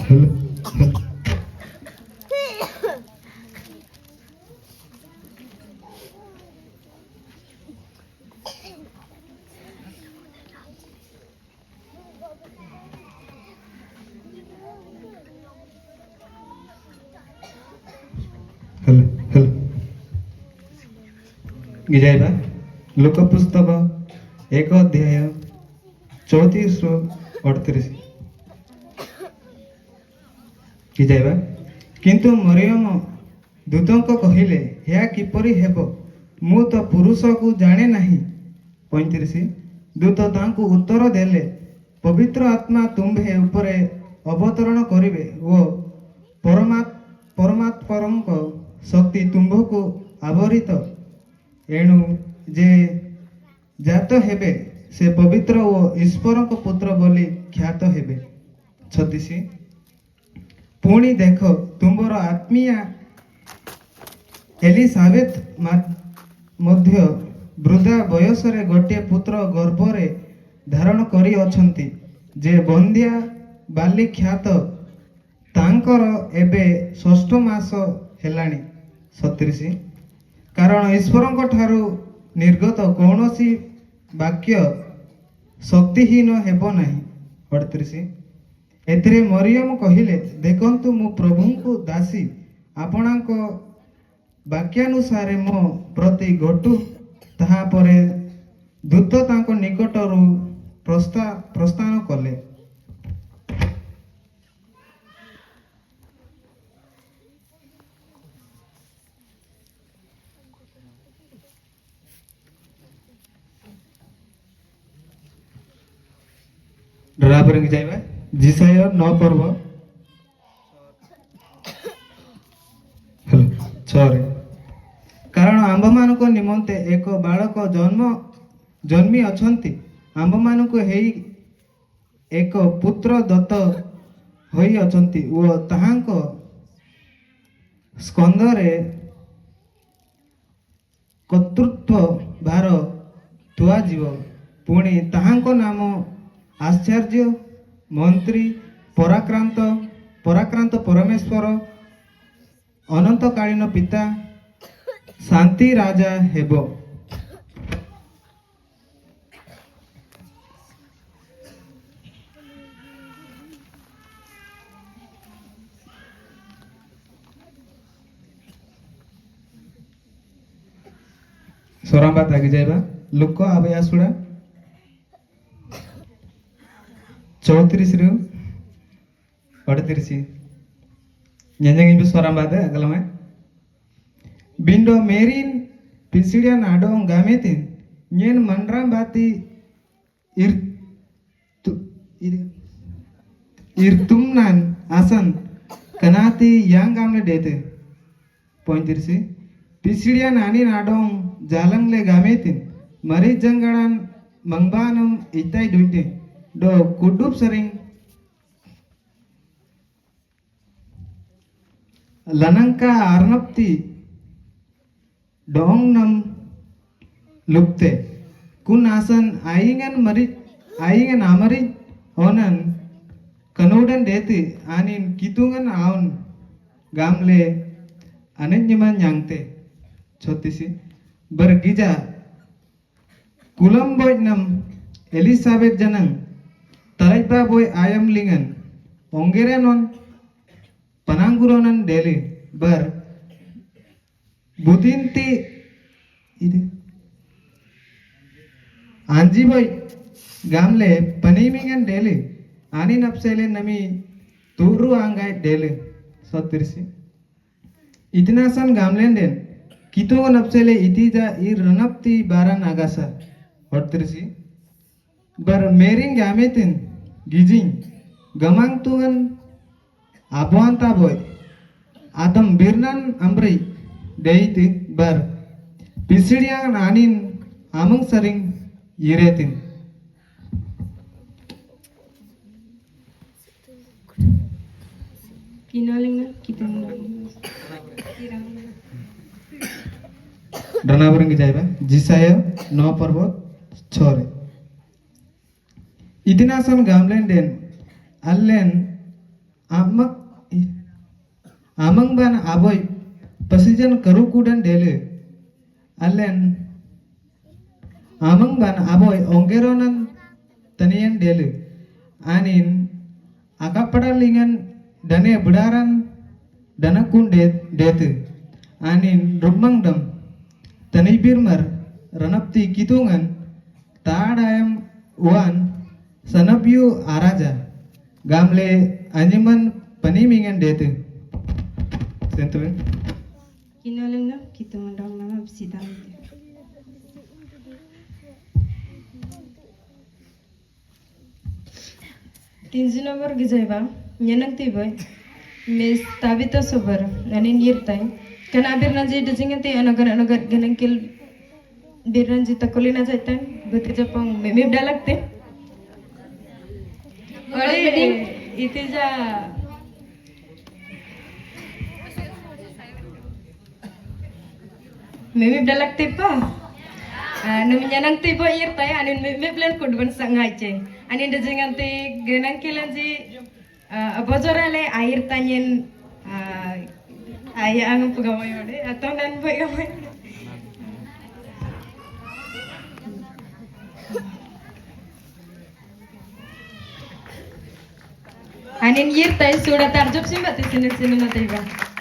Hello hello hello गिजाइबा लोक पुस्तक 1 अध्याय 34 ରୁ 38 गिजाइबा किंतु मरियम दूतंक कहिले या किपरि हेबो मु तो पुरुष को जाने नहीं 35 दूत तांको उत्तर देले पवित्र आत्मा तुम्भे उपरे अवतरण करिवे ओ परमात्मरंक शक्ति तुम्भको आवरित एणु जे जात हेबे से पवित्र ओ ईश्वरक पुत्र बोली ख्यात हेबे 36 पुणी देख तुमर आत्मीया एलिसाबेथ मध्य वृद्धा बयस रे गोटे पुत्र गर्भरे धारण करी अछंती जे बंध्या बाली ख्यात तांकर एबे 6 मास हेलाणी 37 कारण ईश्वरक ठारू निर्गत कौनसी वाक्य शक्तिहीन हेबो नहीं 38 एथिरे मरियम कहिले देखंतु मु प्रभुंकु दासी आपणांक वाक्यानुसारे मो प्रति घटु ताहा परे दूत तांको निकटरू प्रस्थान कले डराबर की जाइबा जिसाय 9 पर्व 6 रे कारण आंब मान को निमंते एक बालक जन्मी अछंती आंब मान को हेई एक पुत्र दत्त होई अछंती ओ ताहांक स्कंदरे कर्तृत्व भार तुआ जीव पुणी ताहांक नाम आश्चर्य मंत्री पराक्रांत परमेश्वर अनंतकालीन पिता शांति राजा हेबो सोरांबात आगे जाइबा लुक आबे आसुड़ा 34 ରୁ 38 ഞഞ്ഞങ്ങിൻ സ്വരംബാദ അകലമേ ബിൻഡോ മേരിൻ പിസിഡിയ നാഡോ ഗാമേതിൻ ഞൻ മൻറാം ബാത്തി ഇർതുംനാൻ ആസൻ കനാതി യാംഗാംലെ ഡേതെ 35 പിസിഡിയ നാനി നാഡോ ജാലംലെ ഗാമേതിൻ മരി ജംഗടാൻ મંગબાનમ ઇતાઈ દુઈતે ડો કુડુપ સરિંગ લનંકા આર્નપ્તિ ડોંગનમ લુપ્તે કુન આસન આઈંગન આમરી ઓનન કનોડન દેતી આનિન કિતુંગન આઉન ગામલે અનન્યમન યાંગતે છોતીસી બરગીજા कुलम्बोइनम एलिसाबेथ जनंग तराइबा बोय आयम लिंगन ओंगेरेनोन पनांगुरोनन डेली बर बुदिनती इदे आंजी बोय गामले पनीमिंगन डेली आनी नपसेले नमी तूरु आंगाय डेली सत्तिरसी इतना सन गामलेन डेन कितो नपसेले इतीजा इ रनप्ती बारा नागासा होटरसी बर मेरिंग यामेतिन गिजिंग गमांग तुगन आबवांता बोय आदम बिरनन अम्री देईति बर पिसिडिया नानिन आमंग सरिंग यिरेतिन किनालिंग कितन डनावरंग जाइबा जिसाय 9 पर्व 6 रे इतना सन गामलेन Dane अल्लेन amang ban aboy pasijan karu kudan dele allen amang ban aboy ongeronan taniyan dele anin akappadalingan dane budaran danakun detu anin rumangdam tanibirmar ranapti kitungan taadayam uan sanabyu araja gamle anjiman panimingan detu sentuin Kinolong na kita mandang nama bisidang. Tinju nomor gizaiba nyenang tiboy mes tabita sobar nani nirtai kan abir nanji dejingati anagar ganangkil birranji takolina jaitan buti japang memib dalakte ore itija memib dalakte pa namenyanang tibo irtai anin memib len kudban sangace anin dejingati ganangkilanji bojorale air tanyen ayah ang pegawai ode atau nan pegawai anin yir tai sudah tarjub sih mbak di sini nanti bang